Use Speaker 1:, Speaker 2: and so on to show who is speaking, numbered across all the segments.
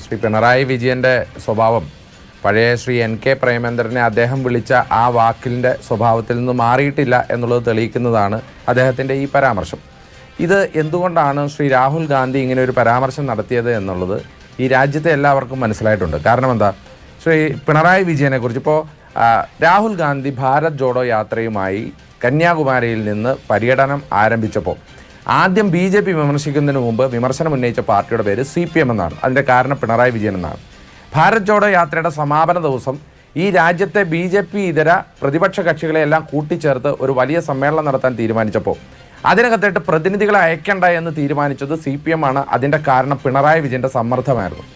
Speaker 1: ശ്രീ പിണറായി വിജയൻ്റെ സ്വഭാവം പഴയ ശ്രീ N.K. പ്രേമേന്ദ്രനെ അദ്ദേഹം വിളിച്ച ആ വാക്കിൻ്റെ സ്വഭാവത്തിൽ നിന്ന് മാറിയിട്ടില്ല എന്നുള്ളത് തെളിയിക്കുന്നതാണ് അദ്ദേഹത്തിൻ്റെ ഈ പരാമർശം. ഇത് എന്തുകൊണ്ടാണ് ശ്രീ രാഹുൽ ഗാന്ധി ഇങ്ങനെ ഒരു പരാമർശം നടത്തിയത് എന്നുള്ളത് ഈ രാജ്യത്തെ എല്ലാവർക്കും മനസ്സിലായിട്ടുണ്ട്. കാരണം എന്താ, ശ്രീ പിണറായി വിജയനെക്കുറിച്ച് ഇപ്പോൾ രാഹുൽ ഗാന്ധി ഭാരത് ജോഡോ യാത്രയുമായി കന്യാകുമാരിയിൽ നിന്ന് പര്യടനം ആരംഭിച്ചപ്പോൾ ആദ്യം BJP വിമർശിക്കുന്നതിന് മുമ്പ് വിമർശനം ഉന്നയിച്ച പാർട്ടിയുടെ പേര് CPM എന്നാണ്. അതിൻ്റെ കാരണം പിണറായി വിജയൻ എന്നാണ്. ഭാരത് ജോഡോ യാത്രയുടെ സമാപന ദിവസം ഈ രാജ്യത്തെ BJP ഇതര പ്രതിപക്ഷ കക്ഷികളെയെല്ലാം കൂട്ടിച്ചേർത്ത് ഒരു വലിയ സമ്മേളനം നടത്താൻ തീരുമാനിച്ചപ്പോൾ അതിനകത്തേട്ട് പ്രതിനിധികളെ അയക്കേണ്ട എന്ന് തീരുമാനിച്ചത് CPM ആണ്. അതിൻ്റെ കാരണം പിണറായി വിജയൻ്റെ സമ്മർദ്ദമായിരുന്നു.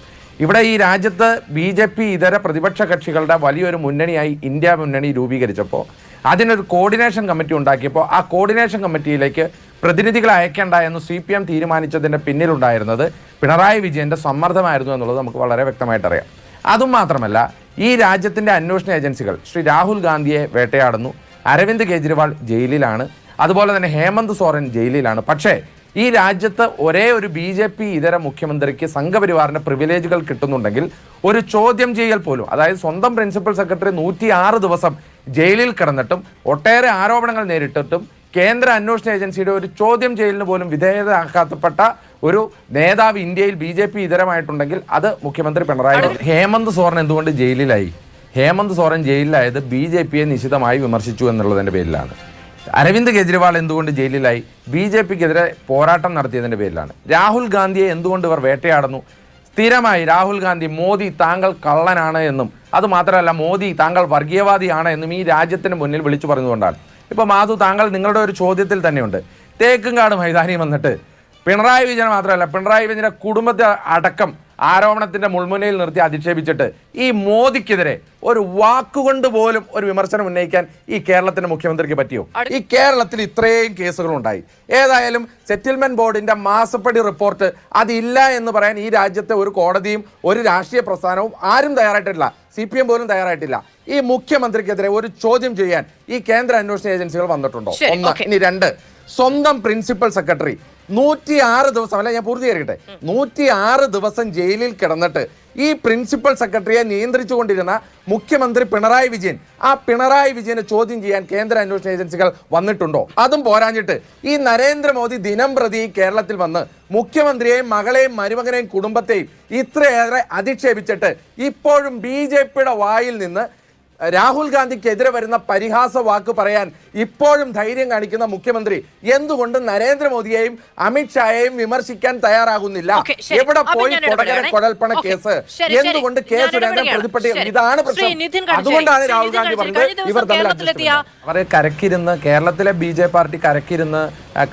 Speaker 1: ഇവിടെ ഈ രാജ്യത്ത് BJP ഇതര പ്രതിപക്ഷ കക്ഷികളുടെ വലിയൊരു മുന്നണിയായി ഇന്ത്യ മുന്നണി രൂപീകരിച്ചപ്പോൾ അതിനൊരു കോർഡിനേഷൻ കമ്മിറ്റി ഉണ്ടാക്കിയപ്പോൾ ആ കോർഡിനേഷൻ കമ്മിറ്റിയിലേക്ക് പ്രതിനിധികളെ അയക്കേണ്ട എന്ന് CPM തീരുമാനിച്ചതിൻ്റെ പിന്നിലുണ്ടായിരുന്നത് പിണറായി വിജയൻ്റെ സമ്മർദ്ദമായിരുന്നു എന്നുള്ളത് നമുക്ക് വളരെ വ്യക്തമായിട്ടറിയാം. അതും മാത്രമല്ല, ഈ രാജ്യത്തിൻ്റെ അന്വേഷണ ഏജൻസികൾ ശ്രീ രാഹുൽ ഗാന്ധിയെ വേട്ടയാടുന്നു. അരവിന്ദ് കെജ്രിവാൾ ജയിലിലാണ്, അതുപോലെ തന്നെ ഹേമന്ത് സോറൻ ജയിലിലാണ്. പക്ഷേ ഈ രാജ്യത്ത് ഒരേ ഒരു BJP ഇതര മുഖ്യമന്ത്രിക്ക് സംഘപരിവാറിൻ്റെ പ്രിവിലേജുകൾ കിട്ടുന്നുണ്ടെങ്കിൽ ഒരു ചോദ്യം ചെയ്യൽ പോലും, അതായത് സ്വന്തം പ്രിൻസിപ്പൽ സെക്രട്ടറി 106 ദിവസം ജയിലിൽ കിടന്നിട്ടും ഒട്ടേറെ ആരോപണങ്ങൾ നേരിട്ടിട്ടും കേന്ദ്ര അന്വേഷണ ഏജൻസിയുടെ ഒരു ചോദ്യം ചെയ്യലിന് പോലും വിധേയതാക്കപ്പെട്ട ഒരു നേതാവ് ഇന്ത്യയിൽ BJP ഇതരമായിട്ടുണ്ടെങ്കിൽ അത് മുഖ്യമന്ത്രി പിണറായി. ഹേമന്ത് സോറൻ എന്തുകൊണ്ട് ജയിലിലായി? ഹേമന്ത് സോറൻ ജയിലിലായത് BJPയെ നിശിതമായി വിമർശിച്ചു എന്നുള്ളതിൻ്റെ പേരിലാണ്. അരവിന്ദ് കെജ്രിവാൾ എന്തുകൊണ്ട് ജയിലിലായി? BJPക്കെതിരെ പോരാട്ടം നടത്തിയതിൻ്റെ പേരിലാണ്. രാഹുൽ ഗാന്ധിയെ എന്തുകൊണ്ട് ഇവർ വേട്ടയാടുന്നു? സ്ഥിരമായി രാഹുൽ ഗാന്ധി മോദി താങ്കൾ കള്ളനാണ് എന്നും അതുമാത്രമല്ല മോദി താങ്കൾ വർഗീയവാദിയാണ് എന്നും ഈ രാജ്യത്തിന് മുന്നിൽ വിളിച്ചു പറഞ്ഞുകൊണ്ടാണ്. ഇപ്പോൾ മാധു, താങ്കൾ നിങ്ങളുടെ ഒരു ചോദ്യത്തിൽ തന്നെയുണ്ട്, തേക്കുംകാട് മൈതാനി വന്നിട്ട് പിണറായി വിജയൻ മാത്രമല്ല പിണറായി വിജയൻ്റെ കുടുംബത്തെ അടക്കം ആരോപണത്തിൻ്റെ മുൾമുനയിൽ നിർത്തി അധിക്ഷേപിച്ചിട്ട് ഈ മോദിക്കെതിരെ ഒരു വാക്കുകൊണ്ട് പോലും ഒരു വിമർശനം ഉന്നയിക്കാൻ ഈ കേരളത്തിന്റെ മുഖ്യമന്ത്രിക്ക് പറ്റിയോ? ഈ കേരളത്തിൽ ഇത്രയും കേസുകളുണ്ടായി. ഏതായാലും സെറ്റിൽമെന്റ് ബോർഡിന്റെ മാസപ്പടി റിപ്പോർട്ട് അതില്ല എന്ന് പറയാൻ ഈ രാജ്യത്തെ ഒരു കോടതിയും ഒരു രാഷ്ട്രീയ പ്രസ്ഥാനവും ആരും തയ്യാറായിട്ടില്ല. CPM പോലും തയ്യാറായിട്ടില്ല. ഈ മുഖ്യമന്ത്രിക്കെതിരെ ഒരു ചോദ്യം ചെയ്യാൻ ഈ കേന്ദ്ര അന്വേഷണ ഏജൻസികൾ വന്നിട്ടുണ്ടോ? ഒന്ന്. ഇനി രണ്ട്, സ്വന്തം പ്രിൻസിപ്പൽ സെക്രട്ടറി 106 ദിവസം, അല്ല ഞാൻ പൂർത്തീകരിക്കട്ടെ, 106 ദിവസം ജയിലിൽ കിടന്നിട്ട് ഈ പ്രിൻസിപ്പൽ സെക്രട്ടറിയെ നിയന്ത്രിച്ചു കൊണ്ടിരുന്ന മുഖ്യമന്ത്രി പിണറായി വിജയൻ, ആ പിണറായി വിജയനെ ചോദ്യം ചെയ്യാൻ കേന്ദ്ര അന്വേഷണ ഏജൻസികൾ വന്നിട്ടുണ്ടോ? അതും പോരാഞ്ഞിട്ട് ഈ നരേന്ദ്രമോദി ദിനം പ്രതി കേരളത്തിൽ വന്ന് മുഖ്യമന്ത്രിയെയും മകളെയും മരുമകനെയും കുടുംബത്തെയും ഇത്രയേറെ അധിക്ഷേപിച്ചിട്ട് ഇപ്പോഴും BJPയുടെ വായിൽ നിന്ന് രാഹുൽ ഗാന്ധിക്കെതിരെ വരുന്ന പരിഹാസ വാക്ക് പറയാൻ ഇപ്പോഴും ധൈര്യം കാണിക്കുന്ന മുഖ്യമന്ത്രി എന്തുകൊണ്ട് നരേന്ദ്രമോദിയെയും അമിത്ഷായെയും വിമർശിക്കാൻ തയ്യാറാകുന്നില്ല? എവിടെ പോയി കൊടകര കുഴൽപ്പണ കേസ് എന്തുകൊണ്ട് സുരേന്ദ്രൻ പ്രതിപ്പെട്ടി? ഇതാണ് പ്രശ്നം. അതുകൊണ്ടാണ് രാഹുൽ ഗാന്ധി പറഞ്ഞത് ഇവർ തമ്മിൽ അവരെ കരക്കിരുന്ന് കേരളത്തിലെ BJP പാർട്ടി കരക്കിരുന്ന്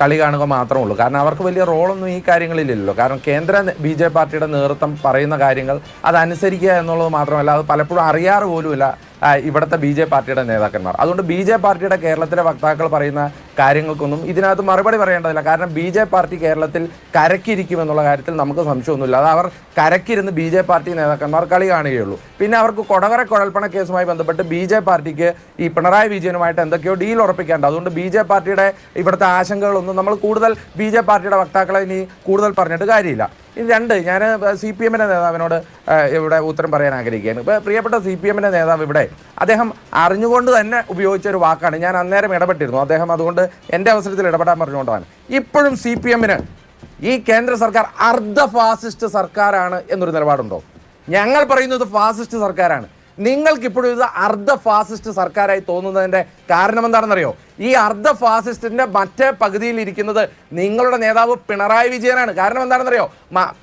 Speaker 1: കളി കാണുക മാത്രമേ ഉള്ളൂ. കാരണം അവർക്ക് വലിയ റോളൊന്നും ഈ കാര്യങ്ങളിലില്ലല്ലോ. കാരണം കേന്ദ്ര BJP പാർട്ടിയുടെ നേതൃത്വം പറയുന്ന കാര്യങ്ങൾ അതനുസരിക്കുക എന്നുള്ളത് മാത്രമല്ല, അത് പലപ്പോഴും അറിയാറ് പോലുമില്ല ഇവിടുത്തെ BJP പാർട്ടിയുടെ നേതാക്കന്മാർ. അതുകൊണ്ട് BJP പാർട്ടിയുടെ കേരളത്തിലെ വക്താക്കൾ പറയുന്ന കാര്യങ്ങൾക്കൊന്നും ഇതിനകത്ത് മറുപടി പറയേണ്ടതില്ല. കാരണം BJP പാർട്ടി കേരളത്തിൽ കരക്കിരിക്കുമെന്നുള്ള കാര്യത്തിൽ നമുക്ക് സംശയമൊന്നുമില്ല. അത് അവർ കരക്കിരുന്ന് BJP പാർട്ടി നേതാക്കന്മാർ കളി കാണുകയുള്ളൂ. പിന്നെ അവർക്ക് കൊടകര കുഴൽപ്പണ കേസുമായി ബന്ധപ്പെട്ട് BJP പാർട്ടിക്ക് ഈ പിണറായി വിജയനുമായിട്ട് എന്തൊക്കെയോ ഡീൽ ഉറപ്പിക്കേണ്ട. അതുകൊണ്ട് BJP പാർട്ടിയുടെ ഇവിടുത്തെ ആശങ്കകളൊന്നും നമ്മൾ കൂടുതൽ BJP പാർട്ടിയുടെ വക്താക്കളെ ഇനി കൂടുതൽ പറഞ്ഞിട്ട് കാര്യമില്ല. ഇനി രണ്ട്, ഞാൻ CPMൻ്റെ നേതാവിനോട് ഇവിടെ ഉത്തരം പറയാൻ ആഗ്രഹിക്കുകയാണ്. ഇപ്പോൾ പ്രിയപ്പെട്ട CPMൻ്റെ നേതാവ് ഇവിടെ അദ്ദേഹം അറിഞ്ഞുകൊണ്ട് തന്നെ ഉപയോഗിച്ചൊരു വാക്കാണ്. ഞാൻ അന്നേരം ഇടപെട്ടിരുന്നു, അദ്ദേഹം അതുകൊണ്ട് എൻ്റെ അവസരത്തിൽ ഇടപെടാൻ പറഞ്ഞുകൊണ്ടാണ്. ഇപ്പോഴും CPMന് ഈ കേന്ദ്ര സർക്കാർ അർദ്ധ ഫാസിസ്റ്റ് സർക്കാരാണ് എന്നൊരു നിലപാടുണ്ടോ? ഞങ്ങൾ പറയുന്നത് ഫാസിസ്റ്റ് സർക്കാരാണ്. നിങ്ങൾക്കിപ്പോഴും ഇത് അർദ്ധ ഫാസിസ്റ്റ് സർക്കാരായി തോന്നുന്നതിൻ്റെ കാരണം എന്താണെന്നറിയോ? ഈ അർദ്ധ ഫാസിസ്റ്റിന്റെ മറ്റേ പകുതിയിൽ ഇരിക്കുന്നത് നിങ്ങളുടെ നേതാവ് പിണറായി വിജയനാണ്. കാരണം എന്താണെന്നറിയോ?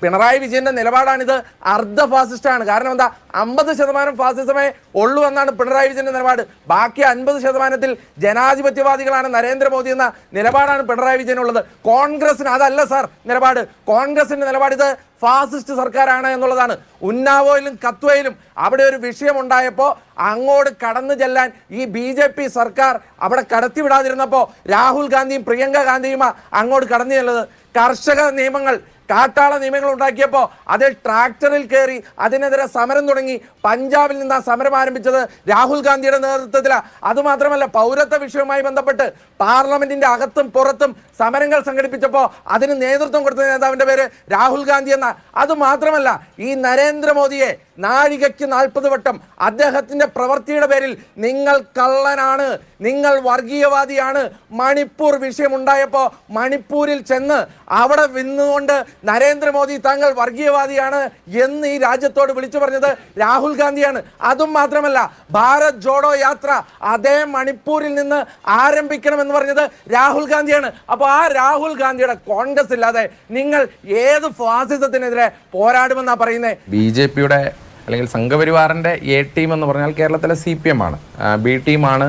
Speaker 1: പിണറായി വിജയന്റെ നിലപാടാണിത് അർദ്ധ ഫാസിസ്റ്റാണ്. കാരണം എന്താ? 50% ഫാസിസമേ ഉള്ളൂ എന്നാണ് പിണറായി വിജയന്റെ നിലപാട്. ബാക്കി 50%ത്തിൽ ജനാധിപത്യവാദികളാണ് നരേന്ദ്രമോദി എന്ന നിലപാടാണ് പിണറായി വിജയനുള്ളത്. കോൺഗ്രസിന് അതല്ല സാർ നിലപാട്. കോൺഗ്രസിന്റെ നിലപാട് ഇത് ഫാസിസ്റ്റ് സർക്കാരാണ് എന്നുള്ളതാണ്. ഉന്നാവോയിലും കത്വയിലും അവിടെ ഒരു വിഷയമുണ്ടായപ്പോൾ അങ്ങോട്ട് കടന്നു ചെല്ലാൻ ഈ BJP സർക്കാർ അവിടെ കടത്തിവിടാതിരുന്നപ്പോൾ രാഹുൽ ഗാന്ധിയും പ്രിയങ്ക ഗാന്ധിയും അങ്ങോട്ട് കടന്നു ചെല്ലുന്നത്. കർഷക നിയമങ്ങൾ കാട്ടാള നിയമങ്ങൾ ഉണ്ടാക്കിയപ്പോൾ അതിൽ ട്രാക്ടറിൽ കയറി അതിനെതിരെ സമരം തുടങ്ങി. പഞ്ചാബിൽ നിന്ന് ആ സമരം ആരംഭിച്ചത് രാഹുൽ ഗാന്ധിയുടെ നേതൃത്വത്തിലാണ്. അതുമാത്രമല്ല, പൗരത്വ വിഷയവുമായി ബന്ധപ്പെട്ട് പാർലമെന്റിന്റെ അകത്തും പുറത്തും സമരങ്ങൾ സംഘടിപ്പിച്ചപ്പോൾ അതിന് നേതൃത്വം കൊടുത്ത നേതാവിന്റെ പേര് രാഹുൽ ഗാന്ധി എന്ന. അതുമാത്രമല്ല, ഈ നരേന്ദ്രമോദിയെ നാഴികയ്ക്ക് 40 വട്ടം അദ്ദേഹത്തിന്റെ പ്രവൃത്തിയുടെ പേരിൽ നിങ്ങൾ കള്ളനാണ്, നിങ്ങൾ വർഗീയവാദിയാണ്, മണിപ്പൂർ വിഷയമുണ്ടായപ്പോൾ മണിപ്പൂരിൽ ചെന്ന് അവിടെ നിന്നുകൊണ്ട് നരേന്ദ്രമോദി താങ്കൾ വർഗീയവാദിയാണ് എന്ന് ഈ രാജ്യത്തോട് വിളിച്ചു പറഞ്ഞത് രാഹുൽ ഗാന്ധിയാണ്. അതും മാത്രമല്ല, ഭാരത് ജോഡോ യാത്ര അതേ മണിപ്പൂരിൽ നിന്ന് ആരംഭിക്കണമെന്ന് പറഞ്ഞത് രാഹുൽ ഗാന്ധിയാണ്. അപ്പോൾ ആ രാഹുൽ ഗാന്ധിയുടെ കോൺഗ്രസ് ഇല്ലാതെ നിങ്ങൾ ഏത് ഫാസിസത്തിനെതിരെ പോരാടുമെന്നാണ് പറയുന്നത്?
Speaker 2: ബി.ജെ.പിയുടെ അല്ലെങ്കിൽ സംഘപരിവാറിൻ്റെ എ ടീം എന്ന് പറഞ്ഞാൽ കേരളത്തിലെ CPM ആണ്, ബി ടീമാണ്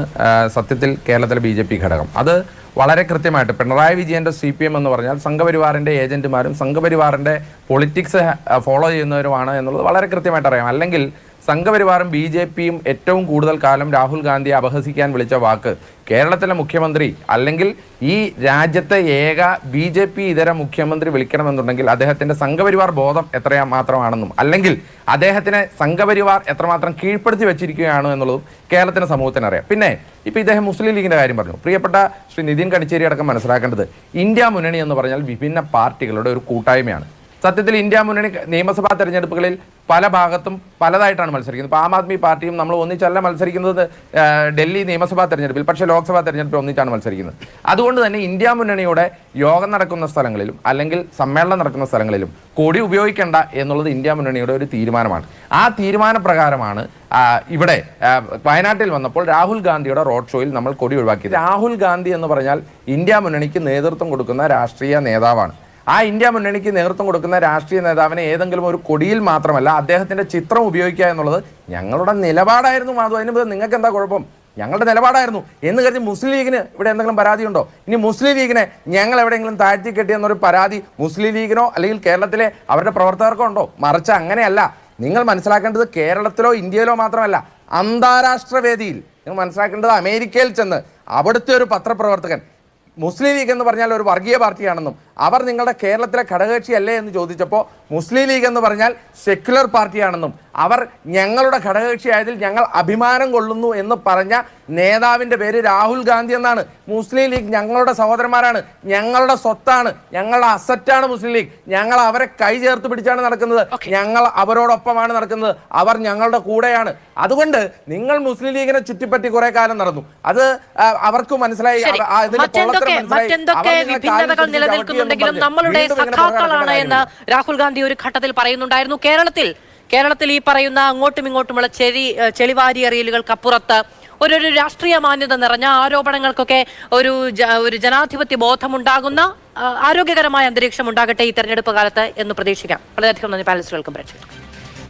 Speaker 2: സത്യത്തിൽ കേരളത്തിലെ BJP ഘടകം. അത് വളരെ കൃത്യമായിട്ട് പിണറായി വിജയൻ്റെ CPM എന്ന് പറഞ്ഞാൽ സംഘപരിവാറിൻ്റെ ഏജന്റുമാരും സംഘപരിവാറിൻ്റെ പൊളിറ്റിക്സ് ഫോളോ ചെയ്യുന്നവരുമാണ് എന്നുള്ളത് വളരെ കൃത്യമായിട്ട് അറിയാം. അല്ലെങ്കിൽ സംഘപരിവാറും BJPയും ഏറ്റവും കൂടുതൽ കാലം രാഹുൽ ഗാന്ധിയെ അപഹസിക്കാൻ വിളിച്ച വാക്ക് കേരളത്തിലെ മുഖ്യമന്ത്രി അല്ലെങ്കിൽ ഈ രാജ്യത്തെ ഏക BJP ഇതര മുഖ്യമന്ത്രി വിളിക്കണമെന്നുണ്ടെങ്കിൽ അദ്ദേഹത്തിൻ്റെ സംഘപരിവാർ ബോധം മാത്രമാണെന്നും അല്ലെങ്കിൽ അദ്ദേഹത്തിനെ സംഘപരിവാർ എത്രമാത്രം കീഴ്പ്പെടുത്തി വെച്ചിരിക്കുകയാണ് എന്നുള്ളതും കേരളത്തിൻ്റെ സമൂഹത്തിന് അറിയാം. പിന്നെ ഇപ്പോൾ ഇദ്ദേഹം മുസ്ലിം ലീഗിൻ്റെ കാര്യം പറഞ്ഞു. പ്രിയപ്പെട്ട ശ്രീ നിതിൻ കണിച്ചേരി അടക്കം മനസ്സിലാക്കേണ്ടത് ഇന്ത്യ മുന്നണി എന്ന് പറഞ്ഞാൽ വിഭിന്ന പാർട്ടികളുടെ ഒരു കൂട്ടായ്മയാണ്. സത്യത്തിൽ ഇന്ത്യ മുന്നണി നിയമസഭാ തെരഞ്ഞെടുപ്പുകളിൽ പല ഭാഗത്തും പലതായിട്ടാണ് മത്സരിക്കുന്നത്. ഇപ്പോൾ ആം ആദ്മി പാർട്ടിയും നമ്മൾ ഒന്നിച്ചല്ല മത്സരിക്കുന്നത് ഡൽഹി നിയമസഭാ തെരഞ്ഞെടുപ്പിൽ, പക്ഷേ ലോക്സഭാ തെരഞ്ഞെടുപ്പിൽ ഒന്നിച്ചാണ് മത്സരിക്കുന്നത്. അതുകൊണ്ട് തന്നെ ഇന്ത്യ മുന്നണിയുടെ യോഗം നടക്കുന്ന സ്ഥലങ്ങളിലും അല്ലെങ്കിൽ സമ്മേളനം നടക്കുന്ന സ്ഥലങ്ങളിലും കൊടി ഉപയോഗിക്കേണ്ട എന്നുള്ളത് ഇന്ത്യ മുന്നണിയുടെ ഒരു തീരുമാനമാണ്. ആ തീരുമാനപ്രകാരമാണ് ഇവിടെ വയനാട്ടിൽ വന്നപ്പോൾ രാഹുൽ ഗാന്ധിയുടെ റോഡ് ഷോയിൽ നമ്മൾ കൊടി ഒഴിവാക്കിയത്. രാഹുൽ ഗാന്ധി എന്ന് പറഞ്ഞാൽ ഇന്ത്യ മുന്നണിക്ക് നേതൃത്വം കൊടുക്കുന്ന രാഷ്ട്രീയ നേതാവാണ്. ആ ഇന്ത്യ മുന്നണിക്ക് നേതൃത്വം കൊടുക്കുന്ന രാഷ്ട്രീയ നേതാവിനെ ഏതെങ്കിലും ഒരു കൊടിയിൽ മാത്രമല്ല അദ്ദേഹത്തിൻ്റെ ചിത്രം ഉപയോഗിക്കുക എന്നുള്ളത് ഞങ്ങളുടെ നിലപാടായിരുന്നു. മാധു, അതിന് നിങ്ങൾക്ക് എന്താ കുഴപ്പം? ഞങ്ങളുടെ നിലപാടായിരുന്നു എന്ന് കരുതി മുസ്ലിം ലീഗിന് ഇവിടെ എന്തെങ്കിലും പരാതിയുണ്ടോ? ഇനി മുസ്ലിം ലീഗിനെ ഞങ്ങൾ എവിടെയെങ്കിലും താഴ്ത്തി കെട്ടിയെന്നൊരു പരാതി മുസ്ലിം ലീഗിനോ അല്ലെങ്കിൽ കേരളത്തിലെ അവരുടെ പ്രവർത്തകർക്കോ ഉണ്ടോ? മറിച്ച് അങ്ങനെയല്ല. നിങ്ങൾ മനസ്സിലാക്കേണ്ടത് കേരളത്തിലോ ഇന്ത്യയിലോ മാത്രമല്ല, അന്താരാഷ്ട്ര വേദിയിൽ നിങ്ങൾ മനസ്സിലാക്കേണ്ടത് അമേരിക്കയിൽ ചെന്ന് അവിടുത്തെ ഒരു പത്രപ്രവർത്തകൻ മുസ്ലിം ലീഗ് എന്ന് പറഞ്ഞാൽ ഒരു വർഗീയ പാർട്ടിയാണെന്നും അവർ നിങ്ങളുടെ കേരളത്തിലെ ഘടകകക്ഷിയല്ലേ എന്ന് ചോദിച്ചപ്പോൾ മുസ്ലിം ലീഗ് എന്ന് പറഞ്ഞാൽ സെക്യുലർ പാർട്ടിയാണെന്നും അവർ ഞങ്ങളുടെ ഘടകകക്ഷിയായതിൽ ഞങ്ങൾ അഭിമാനം കൊള്ളുന്നു എന്ന് പറഞ്ഞ നേതാവിൻ്റെ പേര് രാഹുൽ ഗാന്ധി എന്നാണ്. മുസ്ലിം ലീഗ് ഞങ്ങളുടെ സഹോദരന്മാരാണ്, ഞങ്ങളുടെ സ്വത്താണ്, ഞങ്ങളുടെ അസറ്റാണ് മുസ്ലിം ലീഗ്. ഞങ്ങൾ അവരെ കൈ ചേർത്ത് പിടിച്ചാണ് നടക്കുന്നത്, ഞങ്ങൾ അവരോടൊപ്പമാണ് നടക്കുന്നത്, അവർ ഞങ്ങളുടെ കൂടെയാണ്. അതുകൊണ്ട് നിങ്ങൾ മുസ്ലിം ലീഗിനെ ചുറ്റിപ്പറ്റി കുറെ കാലം നടന്നു, അത് അവർക്ക് മനസ്സിലായി.
Speaker 3: ണ്ടെങ്കിലും നമ്മളുടെ സഖാക്കളാണ് എന്ന് രാഹുൽ ഗാന്ധി ഒരു ഘട്ടത്തിൽ പറയുന്നുണ്ടായിരുന്നു. കേരളത്തിൽ ഈ പറയുന്ന അങ്ങോട്ടും ഇങ്ങോട്ടുമുള്ള ചെളിവാരി എറിയലുകൾക്കപ്പുറത്ത് ഒരു രാഷ്ട്രീയ മാന്യത നിറഞ്ഞ ആരോപണങ്ങൾക്കൊക്കെ ഒരു ജനാധിപത്യ ബോധമുണ്ടാകുന്ന ആരോഗ്യകരമായ അന്തരീക്ഷം ഉണ്ടാകട്ടെ ഈ തെരഞ്ഞെടുപ്പ് കാലത്ത് എന്ന് പ്രതീക്ഷിക്കാം. വളരെയധികം നന്ദി പാനലിസ്റ്റുകൾക്കും പ്രേക്ഷകർക്കും.